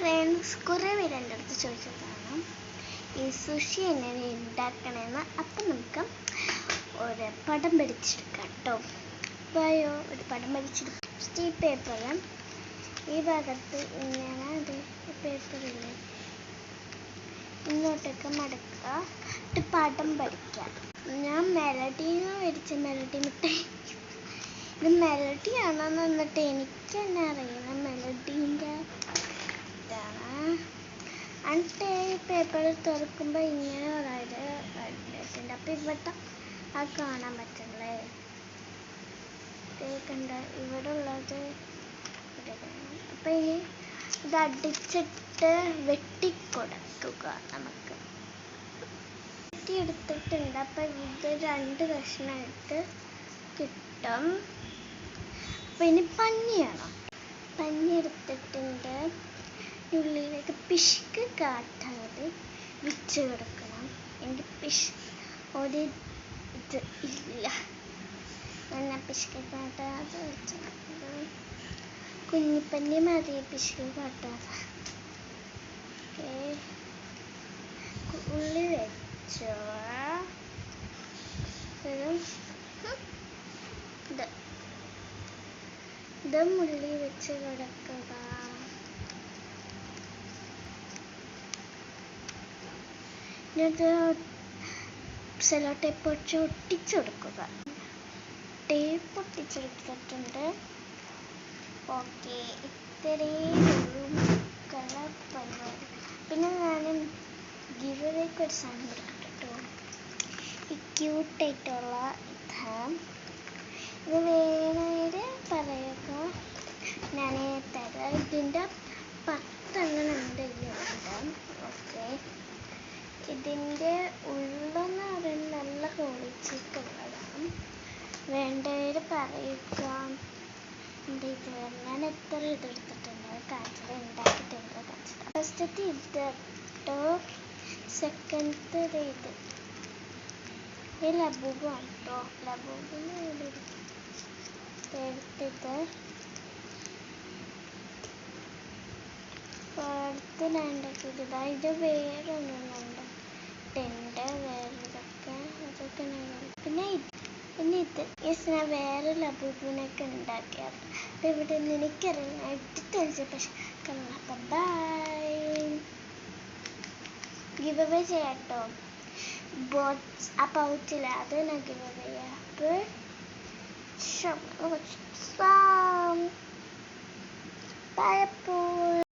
Friends കുറേ പേര് എൻ്റെ അടുത്ത് ചോദിച്ചതാണ് ഈ സുഷി എങ്ങനെ ഉണ്ടാക്കണമെന്ന്. അപ്പം നമുക്ക് ഒരു പടം വരച്ചെടുക്കാം കേട്ടോ. വായോ, ഒരു പടം വരച്ചെടുക്കാം. ഈ പേപ്പർ ഈ ഭാഗത്ത് ഇങ്ങനെ പേപ്പറില്ലേ ഇങ്ങോട്ടൊക്കെ മടക്കുക, എന്നിട്ട് പടം വരയ്ക്കാം. ഞാൻ മെലഡിന്ന് വരച്ച മെലഡി മിഠായി. ഇത് മെലഡിയാണെന്ന് എന്നിട്ട് എനിക്ക് തന്നെ അറിയണം മെലഡീൻ്റെ ഇതാണ്. എന്നിട്ട് ഈ പേപ്പർ തുറക്കുമ്പോൾ ഇങ്ങനെ അതായത് വരച്ചിട്ടുണ്ട്. അപ്പം ഇവിടുത്തെ അത് കാണാൻ പറ്റില്ലേ, കണ്ട ഇവിടെ ഉള്ളത് ഇവിടെ കാണാം. അപ്പം ഇനി ഇത് അടിച്ചിട്ട് വെട്ടിക്കൊടുക്കുക. നമുക്ക് വെട്ടിയെടുത്തിട്ടുണ്ട്. അപ്പം ഇത് 2 കഷ്ണമായിട്ട് കിട്ടും. അപ്പം ഇനി പഞ്ഞിയാണ്. പഞ്ഞി എടുത്തിട്ടുണ്ട്. ഉള്ളിലേക്ക് പിശുക്ക് കാട്ടാതെ വെച്ച് കൊടുക്കണം. എൻ്റെ ഒരു ഇത് ഇല്ല, ഞാൻ പിശുക്ക് കാട്ടാതെ വെച്ച് കുഞ്ഞിപ്പല്ലി മതി പിശുക്ക് കാട്ടാതെ. ഉള്ളി വെച്ചോ, ഇതും ഉള്ളി വെച്ച് കിടക്കുക. ഇത് സെലോ ടേപ്പ് വെച്ച് ഒട്ടിച്ചെടുക്കുക. ടേപ്പ് ഒട്ടിച്ചെടുത്തിട്ടുണ്ട്. ഓക്കെ, ഇത്രയും കളർ പരിപാടി. പിന്നെ ഞാൻ ഗിവ് അവേക്ക് ഒരു സാധനം കൊടുക്കട്ടെ കേട്ടോ. ഈ ക്യൂട്ടായിട്ടുള്ള ഇത് വേണേര് പറയുക, ഞാൻ തരാം. ഇതിൻ്റെ 10 ഉണ്ട് ഇതിലുണ്ട്. ഓക്കെ, ഇതിൻ്റെ ഉള്ളെന്ന് പറയുന്നത് നല്ല ക്വാളിറ്റിക്ക് ഉള്ളതാണ്. വേണ്ടവർ പറയുക. എൻ്റെ ഇത് ഞാൻ എത്ര ഇതെടുത്തിട്ടുണ്ട് കാണിച്ചത്, ഉണ്ടാക്കിയിട്ടുണ്ട് കാണിച്ചത്. ഫസ്റ്റത്തെ ഇത് കേട്ടോ. സെക്കൻഡത്തെ ഇത് ഈ ലബൂബാണ് കേട്ടോ. ലബൂബിന് എടുത്തിട്ട് അടുത്ത് ഞാൻ ഉണ്ടാക്കിയത് ഇത് വേറൊന്നുണ്ട്. വേറൊക്കെ അതൊക്കെ പിന്നെ ഇത് ഞാൻ വേറെ ലബൂബിനൊക്കെ ഉണ്ടാക്കിയത്. അപ്പം ഇവിടെ എനിക്കറിയാം എടുത്ത് പക്ഷെ ബൈ. ഗിവ് അവേ ചെയ്യാട്ടോ. ബോട്ട്സ് ആ പൗച്ചില്ല, അത് ഞാൻ ഗിവ് അവേ ചെയ്യാം. അപ്പോൾ ബൈ അപ്പോൾ.